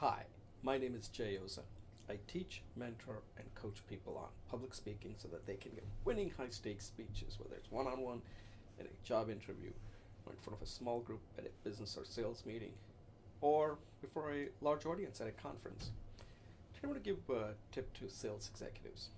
Hi, my name is Jay Oza. I teach, mentor, and coach people on public speaking so that they can give winning high stakes speeches, whether it's one on one in a job interview, or in front of a small group at a business or sales meeting, or before a large audience at a conference. Today I want to give a tip to sales executives.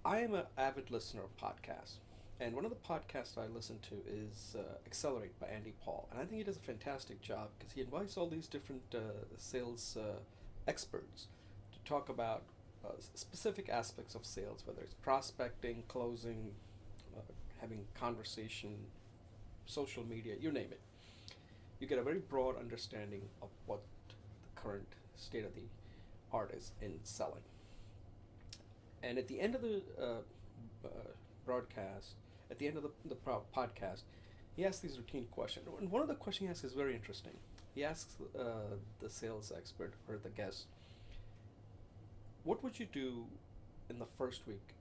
I am an avid listener of podcasts, and one of the podcasts I listen to is Accelerate by Andy Paul, and I think he does a fantastic job because he invites all these different sales experts to talk about specific aspects of sales, whether it's prospecting, closing, uh, having conversation, social media, you name it. You get a very broad understanding of what the current state of the art is in selling. And at the end of the uh, broadcast, at the end of podcast, he asks these routine questions. And one of the questions he asks is very interesting. He asks the sales expert or the guest, what would you do in the first week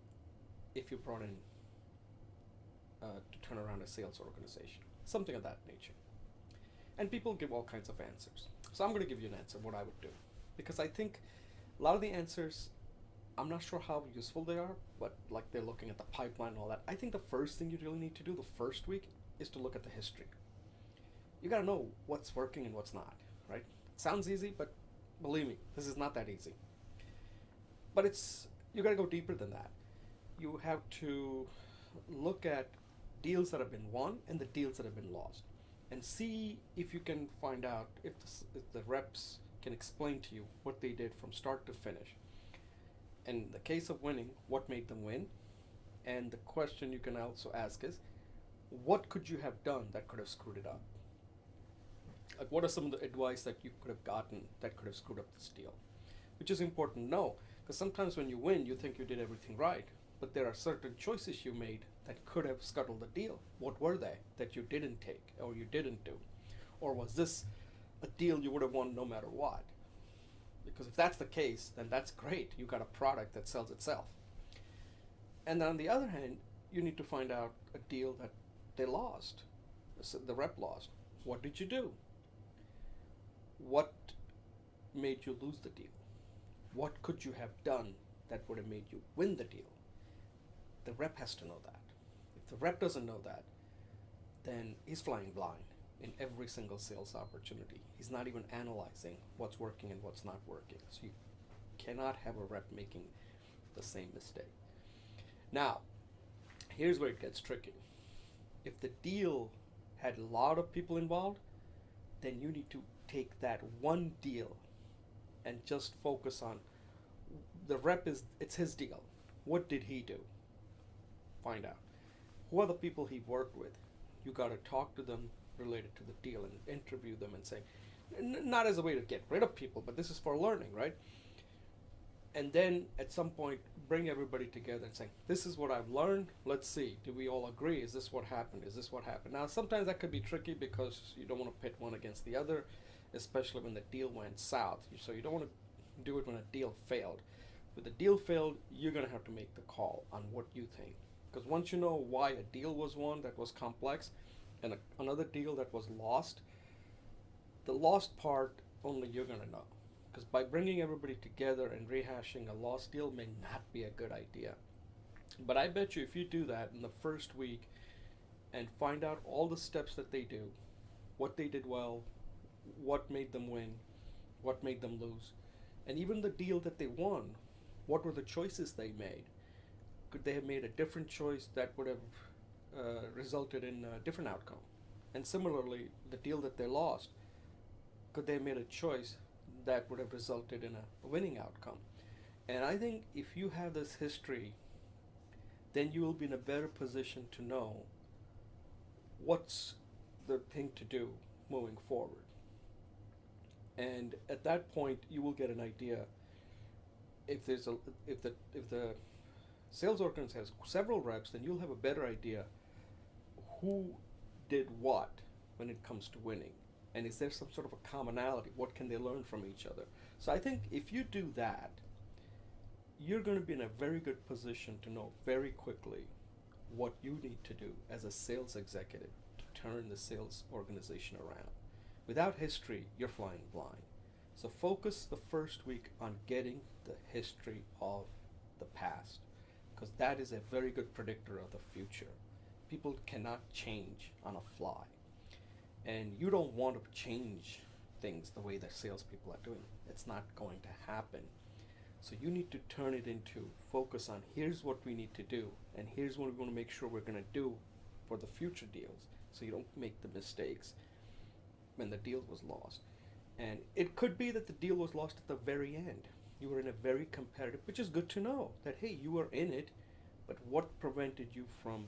if you brought in to turn around a sales organization? Something of that nature. And people give all kinds of answers. So I'm going to give you an answer, what I would do. Because I think a lot of the answers, I'm not sure how useful they are, but like they're looking at the pipeline and all that. I think the first thing you really need to do the first week is to look at the history. You gotta know what's working and what's not, right? It sounds easy, but believe me, this is not that easy. But you gotta go deeper than that. You have to look at deals that have been won and the deals that have been lost, and see if you can find out if the reps can explain to you what they did from start to finish. In the case of winning, what made them win? And the question you can also ask is, what could you have done that could have screwed it up? Like, what are some of the advice that you could have gotten that could have screwed up this deal? Which is important to know, because sometimes when you win, you think you did everything right, but there are certain choices you made that could have scuttled the deal. What were they that you didn't take or you didn't do? Or was this a deal you would have won no matter what? Because if that's the case, then that's great. You got a product that sells itself. And then on the other hand, you need to find out a deal that they lost, the rep lost. What did you do? What made you lose the deal? What could you have done that would have made you win the deal? The rep has to know that. If the rep doesn't know that, then he's flying blind in every single sales opportunity. He's not even analyzing what's working and what's not working. So you cannot have a rep making the same mistake. Now, here's where it gets tricky. If the deal had a lot of people involved, then you need to take that one deal and just focus on the rep it's his deal. What did he do? Find out. Who are the people he worked with? You got to talk to them related to the deal and interview them and say, not as a way to get rid of people, but this is for learning, right? And then at some point, bring everybody together and say, this is what I've learned. Let's see. Do we all agree? Is this what happened? Is this what happened? Now, sometimes that could be tricky because you don't want to pit one against the other, especially when the deal went south. So you don't want to do it when a deal failed. When the deal failed, you're going to have to make the call on what you think. Because once you know why a deal was won that was complex and another deal that was lost, the lost part only you're going to know. Because by bringing everybody together and rehashing a lost deal may not be a good idea. But I bet you if you do that in the first week and find out all the steps that they do, what they did well, what made them win, what made them lose, and even the deal that they won, what were the choices they made? Could they have made a different choice that would have resulted in a different outcome? And similarly, the deal that they lost, could they have made a choice that would have resulted in a winning outcome? And I think if you have this history, then you will be in a better position to know what's the thing to do moving forward. And at that point, you will get an idea if the sales organization has several reps, then you'll have a better idea who did what when it comes to winning. And is there some sort of a commonality? What can they learn from each other? So I think if you do that, you're going to be in a very good position to know very quickly what you need to do as a sales executive to turn the sales organization around. Without history, you're flying blind. So focus the first week on getting the history of the past, because that is a very good predictor of the future. People cannot change on a fly, and you don't want to change things the way the salespeople are doing. It's not going to happen. So you need to turn it into focus on here's what we need to do, and here's what we want to make sure we're going to do for the future deals, so you don't make the mistakes when the deal was lost. And it could be that the deal was lost at the very end. You were in a very competitive, which is good to know that hey, you were in it, but what prevented you from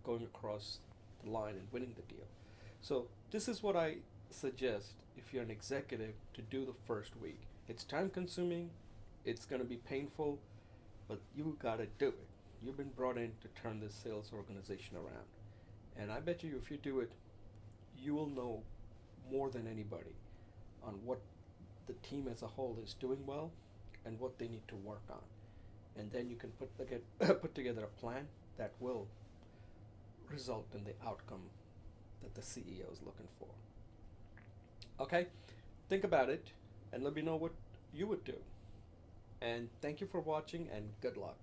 going across the line and winning the deal? So this is what I suggest if you're an executive to do the first week. It's time consuming, it's going to be painful, but you got to do it. You've been brought in to turn this sales organization around. And I bet you if you do it, you will know more than anybody on what the team as a whole is doing well and what they need to work on. And then you can put together a plan that will result in the outcome that the CEO is looking for. Okay? Think about it and let me know what you would do. And thank you for watching and good luck.